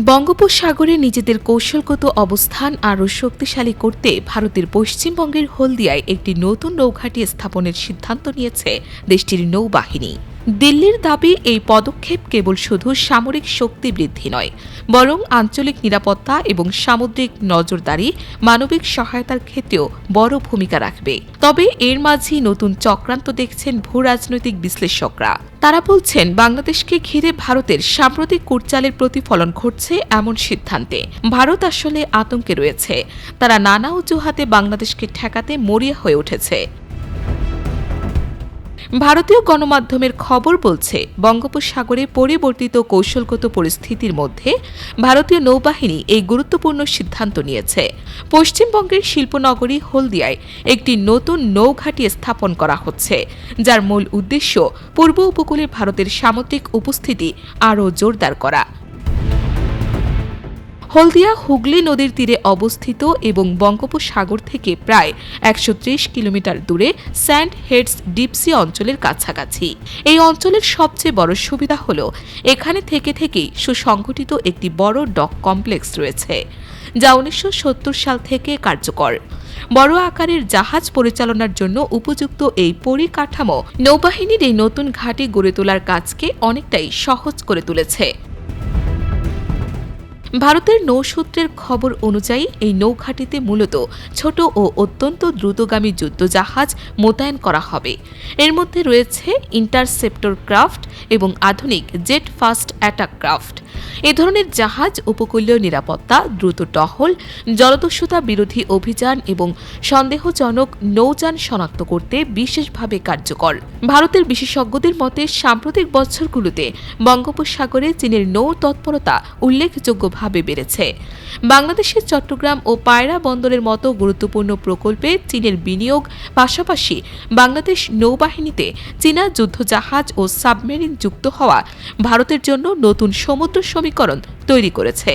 বঙ্গোপসাগরে নিজেদের কৌশলগত অবস্থান আরও শক্তিশালী করতে ভারতের পশ্চিমবঙ্গের হলদিয়ায় একটি নতুন নৌঘাঁটি স্থাপনের সিদ্ধান্ত নিয়েছে দেশটির নৌবাহিনী। দিল্লির দাবি, এই পদক্ষেপ কেবল শুধু সামরিক শক্তি বৃদ্ধি নয়, বরং আঞ্চলিক নিরাপত্তা এবং সামুদ্রিক নজরদারি, মানবিক সহায়তার ক্ষেত্রেও বড় ভূমিকা রাখবে। তবে এর মাঝেই নতুন চক্রান্ত দেখছেন ভূরাজনৈতিক বিশ্লেষকরা। তারা বলছেন, বাংলাদেশকে ঘিরে ভারতের সাম্প্রতিক কূটচালের প্রতিফলন ঘটছে এমন সিদ্ধান্তে ভারত আসলে আতঙ্কে রয়েছে। তারা নানা অজুহাতে বাংলাদেশকে ঠেকাতে মরিয়া হয়ে উঠেছে। ভারতীয় গণমাধ্যমের খবর বলছে, বঙ্গোপসাগরে পরিবর্তিত কৌশলগত পরিস্থিতির মধ্যে ভারতীয় নৌবাহিনী এই গুরুত্বপূর্ণ সিদ্ধান্ত নিয়েছে। পশ্চিমবঙ্গের শিল্পনগরী হলদিয়ায় একটি নতুন নৌঘাঁটি স্থাপন করা হচ্ছে, যার মূল উদ্দেশ্য পূর্ব উপকূলে ভারতের সামুদ্রিক উপস্থিতি আরও জোরদার করা। হলদিয়া হুগলি নদীর তীরে অবস্থিত এবং বঙ্গোপসাগর থেকে প্রায় ১৩০ কিলোমিটার দূরে স্যান্ড হেডস ডিপসি অঞ্চলের কাছাকাছি। এই অঞ্চলের সবচেয়ে বড় সুবিধা হল, এখানে থেকেই সুসংগঠিত একটি বড় ডক কমপ্লেক্স রয়েছে, যা ১৯৭০ সাল থেকে কার্যকর। বড় আকারের জাহাজ পরিচালনার জন্য উপযুক্ত এই পরিকাঠামো নৌবাহিনীর এই নতুন ঘাঁটি গড়ে তোলার কাজকে অনেকটাই সহজ করে তুলেছে। ভারতের নৌসূত্রের খবর অনুযায়ী এই নৌঘাঁটিতে মূলত ছোট ও অত্যন্ত দ্রুতগামী যুদ্ধজাহাজ মোতায়েন করা হবে। এর মধ্যে রয়েছে ইন্টারসেপ্টর ক্রাফট এবং আধুনিক জেট ফাস্ট অ্যাটাক ক্রাফট। এ ধরনের জাহাজ উপকূলীয় নিরাপত্তা, দ্রুত টহল, জলদস্যুতা বিরোধী অভিযান এবং সন্দেহজনক নৌযান শনাক্ত করতে বিশেষভাবে কার্যকর। ভারতের বিশেষজ্ঞদের মতে, সাম্প্রতিক বছরগুলোতে বঙ্গোপসাগরে চীনের নৌ তৎপরতা উল্লেখযোগ্যভাবে বেড়েছে। বাংলাদেশের চট্টগ্রাম ও পায়রা বন্দরের মতো গুরুত্বপূর্ণ প্রকল্পে চীনের বিনিয়োগ, পাশাপাশি বাংলাদেশ নৌবাহিনীতে চীনা যুদ্ধজাহাজ ও সাবমেরিন যুক্ত হওয়া ভারতের জন্য নতুন সমুদ্র সমীকরণ তৈরি করেছে।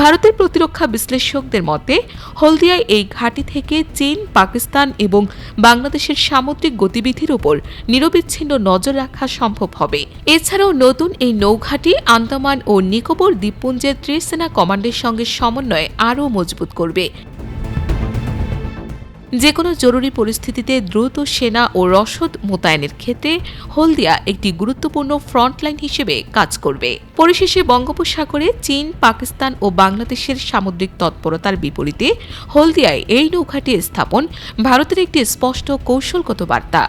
ভারতের প্রতিরক্ষা বিশ্লেষকদের মতে, হলদিয়ায় এই ঘাঁটি থেকে চীন, পাকিস্তান এবং বাংলাদেশের সামুদ্রিক গতিবিধির উপর নিরবিচ্ছিন্ন নজর রাখা সম্ভব হবে। এছাড়াও নতুন এই নৌঘাঁটি আন্দামান ও নিকোবর দ্বীপপুঞ্জের ত্রিসেনা কমান্ডের সঙ্গে সমন্বয় আরও মজবুত করবে। যেকোনো জরুরি পরিস্থিতিতে দ্রুত সেনা ও রসদ মোতায়েনের ক্ষেত্রে হলদিয়া একটি গুরুত্বপূর্ণ ফ্রন্টলাইন হিসেবে কাজ করবে। পরিশেষে বঙ্গোপসাগরে চীন, পাকিস্তান ও বাংলাদেশের সামুদ্রিক তৎপরতার বিপরীতে হলদিয়ায় এই নৌঘাঁটি স্থাপন ভারতের একটি স্পষ্ট কৌশলগত বার্তা।